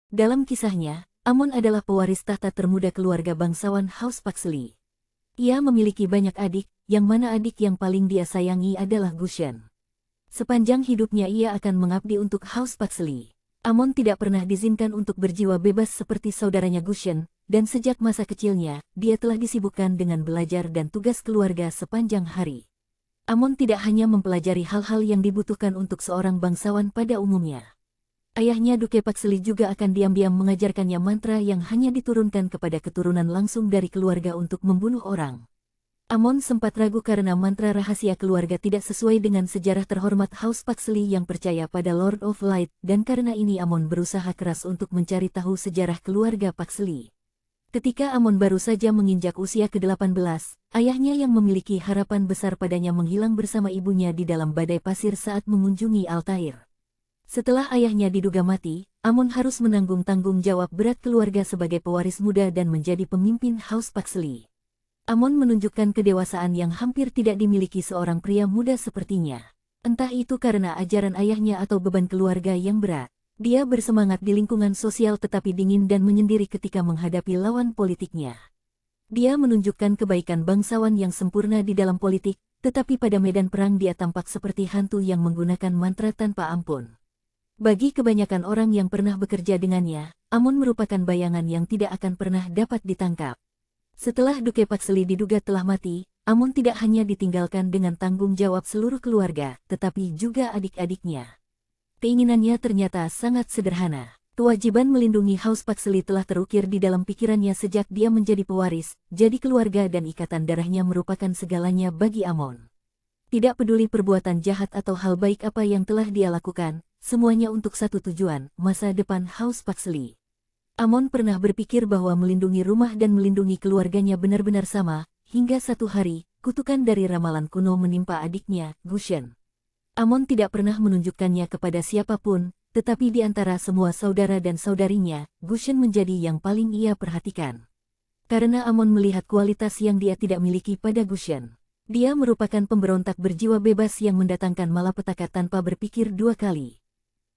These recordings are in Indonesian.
Dalam kisahnya, Amon adalah pewaris tahta termuda keluarga bangsawan House Paxley. Ia memiliki banyak adik, yang mana adik yang paling dia sayangi adalah Gushen. Sepanjang hidupnya ia akan mengabdi untuk House Paxley. Amon tidak pernah diizinkan untuk berjiwa bebas seperti saudaranya Gushen, dan sejak masa kecilnya, dia telah disibukkan dengan belajar dan tugas keluarga sepanjang hari. Amon tidak hanya mempelajari hal-hal yang dibutuhkan untuk seorang bangsawan pada umumnya. Ayahnya Duke Paxley juga akan diam-diam mengajarkannya mantra yang hanya diturunkan kepada keturunan langsung dari keluarga untuk membunuh orang. Amon sempat ragu karena mantra rahasia keluarga tidak sesuai dengan sejarah terhormat House Paxley yang percaya pada Lord of Light, dan karena ini Amon berusaha keras untuk mencari tahu sejarah keluarga Paxley. Ketika Amon baru saja menginjak usia ke-18, ayahnya yang memiliki harapan besar padanya menghilang bersama ibunya di dalam badai pasir saat mengunjungi Altair. Setelah ayahnya diduga mati, Amon harus menanggung tanggung jawab berat keluarga sebagai pewaris muda dan menjadi pemimpin House Paxley. Amon menunjukkan kedewasaan yang hampir tidak dimiliki seorang pria muda sepertinya. Entah itu karena ajaran ayahnya atau beban keluarga yang berat. Dia bersemangat di lingkungan sosial tetapi dingin dan menyendiri ketika menghadapi lawan politiknya. Dia menunjukkan kebaikan bangsawan yang sempurna di dalam politik, tetapi pada medan perang dia tampak seperti hantu yang menggunakan mantra tanpa ampun. Bagi kebanyakan orang yang pernah bekerja dengannya, Amon merupakan bayangan yang tidak akan pernah dapat ditangkap. Setelah Duke Paxley diduga telah mati, Amon tidak hanya ditinggalkan dengan tanggung jawab seluruh keluarga, tetapi juga adik-adiknya. Keinginannya ternyata sangat sederhana. Kewajiban melindungi House Paxley telah terukir di dalam pikirannya sejak dia menjadi pewaris, jadi keluarga dan ikatan darahnya merupakan segalanya bagi Amon. Tidak peduli perbuatan jahat atau hal baik apa yang telah dia lakukan, semuanya untuk satu tujuan, masa depan House Paxley. Amon pernah berpikir bahwa melindungi rumah dan melindungi keluarganya benar-benar sama, hingga satu hari, kutukan dari ramalan kuno menimpa adiknya, Gushen. Amon tidak pernah menunjukkannya kepada siapapun, tetapi di antara semua saudara dan saudarinya, Gushen menjadi yang paling ia perhatikan. Karena Amon melihat kualitas yang dia tidak miliki pada Gushen. Dia merupakan pemberontak berjiwa bebas yang mendatangkan malapetaka tanpa berpikir dua kali.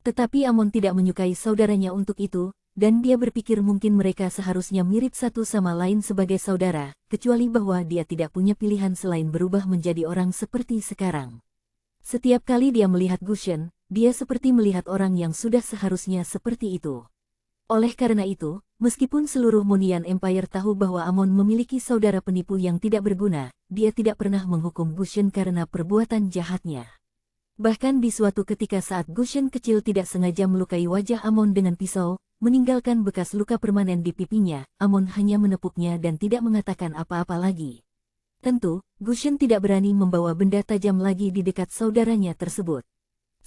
Tetapi Amon tidak menyukai saudaranya untuk itu, dan dia berpikir mungkin mereka seharusnya mirip satu sama lain sebagai saudara, kecuali bahwa dia tidak punya pilihan selain berubah menjadi orang seperti sekarang. Setiap kali dia melihat Gushen, dia seperti melihat orang yang sudah seharusnya seperti itu. Oleh karena itu, meskipun seluruh Munian Empire tahu bahwa Amon memiliki saudara penipu yang tidak berguna, dia tidak pernah menghukum Gushen karena perbuatan jahatnya. Bahkan di suatu ketika saat Gushen kecil tidak sengaja melukai wajah Amon dengan pisau, meninggalkan bekas luka permanen di pipinya, Amon hanya menepuknya dan tidak mengatakan apa-apa lagi. Tentu, Gushen tidak berani membawa benda tajam lagi di dekat saudaranya tersebut.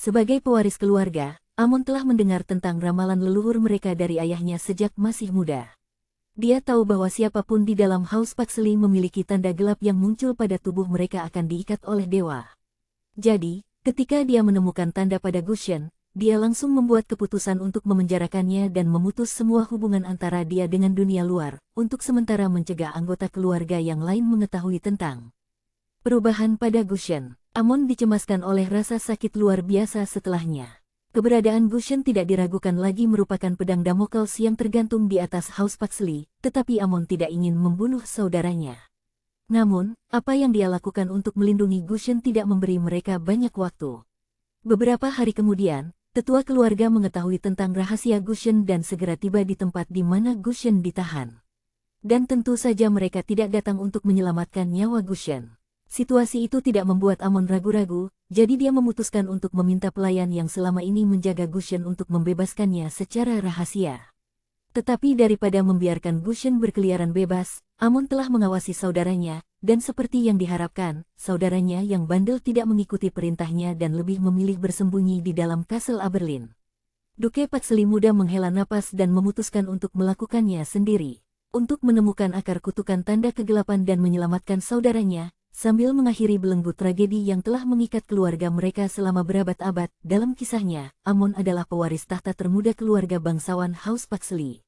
Sebagai pewaris keluarga, Amon telah mendengar tentang ramalan leluhur mereka dari ayahnya sejak masih muda. Dia tahu bahwa siapapun di dalam House Paxley memiliki tanda gelap yang muncul pada tubuh mereka akan diikat oleh dewa. Jadi, ketika dia menemukan tanda pada Gushen, dia langsung membuat keputusan untuk memenjarakannya dan memutus semua hubungan antara dia dengan dunia luar, untuk sementara mencegah anggota keluarga yang lain mengetahui tentang perubahan pada Gushen. Amon dicemaskan oleh rasa sakit luar biasa setelahnya. Keberadaan Gushen tidak diragukan lagi merupakan pedang Damocles yang tergantung di atas House Paxley, tetapi Amon tidak ingin membunuh saudaranya. Namun, apa yang dia lakukan untuk melindungi Gushen tidak memberi mereka banyak waktu. Beberapa hari kemudian, tetua keluarga mengetahui tentang rahasia Gushen dan segera tiba di tempat di mana Gushen ditahan. Dan tentu saja mereka tidak datang untuk menyelamatkan nyawa Gushen. Situasi itu tidak membuat Amon ragu-ragu, jadi dia memutuskan untuk meminta pelayan yang selama ini menjaga Gushen untuk membebaskannya secara rahasia. Tetapi daripada membiarkan Gushen berkeliaran bebas, Amon telah mengawasi saudaranya, dan seperti yang diharapkan, saudaranya yang bandel tidak mengikuti perintahnya dan lebih memilih bersembunyi di dalam Castle Aberlin. Duke Paxley muda menghela napas dan memutuskan untuk melakukannya sendiri. Untuk menemukan akar kutukan tanda kegelapan dan menyelamatkan saudaranya, sambil mengakhiri belenggu tragedi yang telah mengikat keluarga mereka selama berabad-abad. Dalam kisahnya, Amon adalah pewaris tahta termuda keluarga bangsawan House Paxley.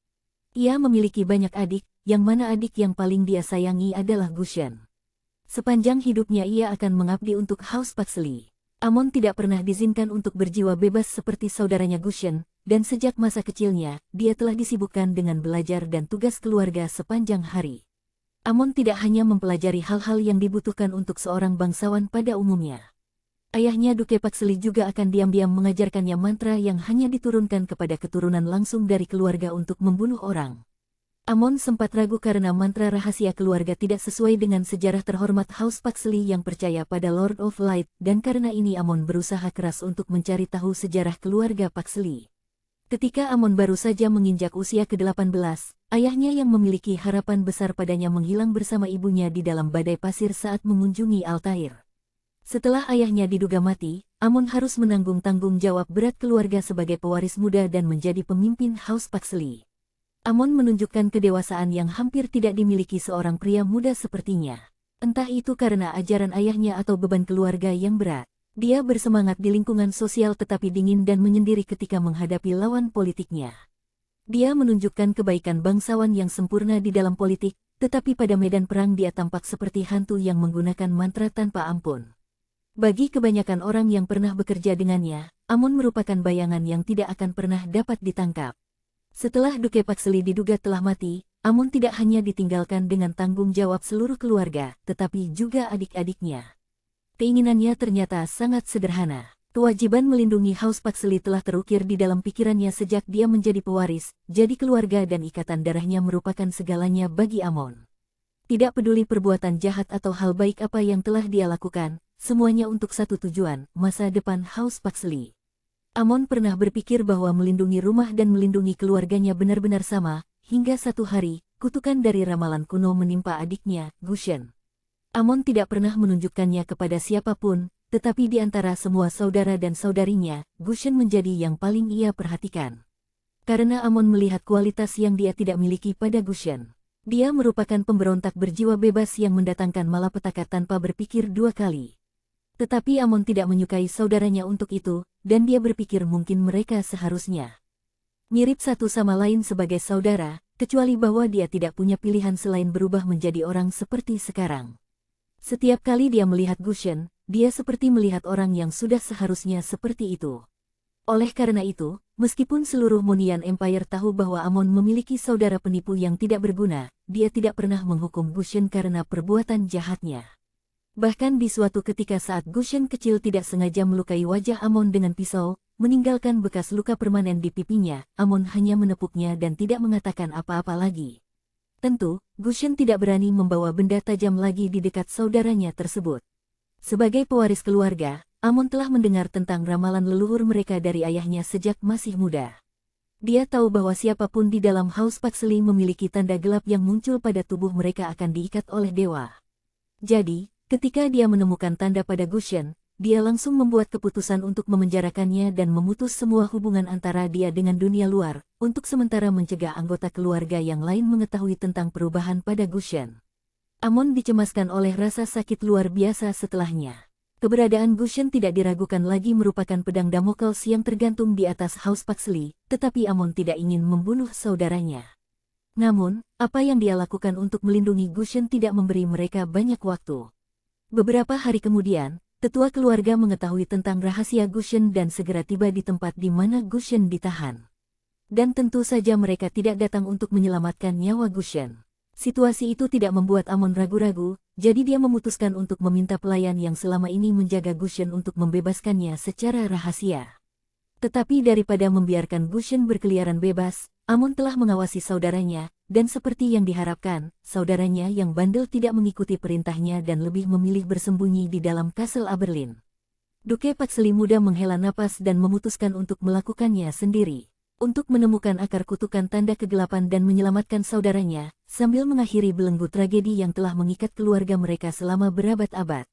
Ia memiliki banyak adik, yang mana adik yang paling dia sayangi adalah Gushen. Sepanjang hidupnya ia akan mengabdi untuk House Paxley. Amon tidak pernah diizinkan untuk berjiwa bebas seperti saudaranya Gushen, dan sejak masa kecilnya, dia telah disibukkan dengan belajar dan tugas keluarga sepanjang hari. Amon tidak hanya mempelajari hal-hal yang dibutuhkan untuk seorang bangsawan pada umumnya. Ayahnya Duke Paxley juga akan diam-diam mengajarkannya mantra yang hanya diturunkan kepada keturunan langsung dari keluarga untuk membunuh orang. Amon sempat ragu karena mantra rahasia keluarga tidak sesuai dengan sejarah terhormat House Paxley yang percaya pada Lord of Light, dan karena ini Amon berusaha keras untuk mencari tahu sejarah keluarga Paxley. Ketika Amon baru saja menginjak usia ke-18, ayahnya yang memiliki harapan besar padanya menghilang bersama ibunya di dalam badai pasir saat mengunjungi Altair. Setelah ayahnya diduga mati, Amon harus menanggung tanggung jawab berat keluarga sebagai pewaris muda dan menjadi pemimpin House Paxley. Amon menunjukkan kedewasaan yang hampir tidak dimiliki seorang pria muda sepertinya. Entah itu karena ajaran ayahnya atau beban keluarga yang berat. Dia bersemangat di lingkungan sosial tetapi dingin dan menyendiri ketika menghadapi lawan politiknya. Dia menunjukkan kebaikan bangsawan yang sempurna di dalam politik, tetapi pada medan perang dia tampak seperti hantu yang menggunakan mantra tanpa ampun. Bagi kebanyakan orang yang pernah bekerja dengannya, Amon merupakan bayangan yang tidak akan pernah dapat ditangkap. Setelah Duke Paxley diduga telah mati, Amon tidak hanya ditinggalkan dengan tanggung jawab seluruh keluarga, tetapi juga adik-adiknya. Keinginannya ternyata sangat sederhana. Kewajiban melindungi House Paxley telah terukir di dalam pikirannya sejak dia menjadi pewaris, jadi keluarga dan ikatan darahnya merupakan segalanya bagi Amon. Tidak peduli perbuatan jahat atau hal baik apa yang telah dia lakukan, semuanya untuk satu tujuan, masa depan House Paxley. Amon pernah berpikir bahwa melindungi rumah dan melindungi keluarganya benar-benar sama, hingga satu hari, kutukan dari ramalan kuno menimpa adiknya, Gushen. Amon tidak pernah menunjukkannya kepada siapapun, tetapi di antara semua saudara dan saudarinya, Gushen menjadi yang paling ia perhatikan. Karena Amon melihat kualitas yang dia tidak miliki pada Gushen. Dia merupakan pemberontak berjiwa bebas yang mendatangkan malapetaka tanpa berpikir dua kali. Tetapi Amon tidak menyukai saudaranya untuk itu, dan dia berpikir mungkin mereka seharusnya mirip satu sama lain sebagai saudara, kecuali bahwa dia tidak punya pilihan selain berubah menjadi orang seperti sekarang. Setiap kali dia melihat Gushen, dia seperti melihat orang yang sudah seharusnya seperti itu. Oleh karena itu, meskipun seluruh Monian Empire tahu bahwa Amon memiliki saudara penipu yang tidak berguna, dia tidak pernah menghukum Gushen karena perbuatan jahatnya. Bahkan di suatu ketika saat Gushen kecil tidak sengaja melukai wajah Amon dengan pisau, meninggalkan bekas luka permanen di pipinya, Amon hanya menepuknya dan tidak mengatakan apa-apa lagi. Tentu, Gushen tidak berani membawa benda tajam lagi di dekat saudaranya tersebut. Sebagai pewaris keluarga, Amon telah mendengar tentang ramalan leluhur mereka dari ayahnya sejak masih muda. Dia tahu bahwa siapapun di dalam House Paxley memiliki tanda gelap yang muncul pada tubuh mereka akan diikat oleh dewa. Jadi, ketika dia menemukan tanda pada Gushen, dia langsung membuat keputusan untuk memenjarakannya dan memutus semua hubungan antara dia dengan dunia luar, untuk sementara mencegah anggota keluarga yang lain mengetahui tentang perubahan pada Gushen. Amon dicemaskan oleh rasa sakit luar biasa setelahnya. Keberadaan Gushen tidak diragukan lagi merupakan pedang Damocles yang tergantung di atas House Paxley, tetapi Amon tidak ingin membunuh saudaranya. Namun, apa yang dia lakukan untuk melindungi Gushen tidak memberi mereka banyak waktu. Beberapa hari kemudian, tetua keluarga mengetahui tentang rahasia Gushen dan segera tiba di tempat di mana Gushen ditahan. Dan tentu saja mereka tidak datang untuk menyelamatkan nyawa Gushen. Situasi itu tidak membuat Amon ragu-ragu, jadi dia memutuskan untuk meminta pelayan yang selama ini menjaga Gushen untuk membebaskannya secara rahasia. Tetapi daripada membiarkan Gushen berkeliaran bebas, Amon telah mengawasi saudaranya, dan seperti yang diharapkan, saudaranya yang bandel tidak mengikuti perintahnya dan lebih memilih bersembunyi di dalam Castle Aberlin. Duke Paxley muda menghela napas dan memutuskan untuk melakukannya sendiri. Untuk menemukan akar kutukan tanda kegelapan dan menyelamatkan saudaranya, sambil mengakhiri belenggu tragedi yang telah mengikat keluarga mereka selama berabad-abad.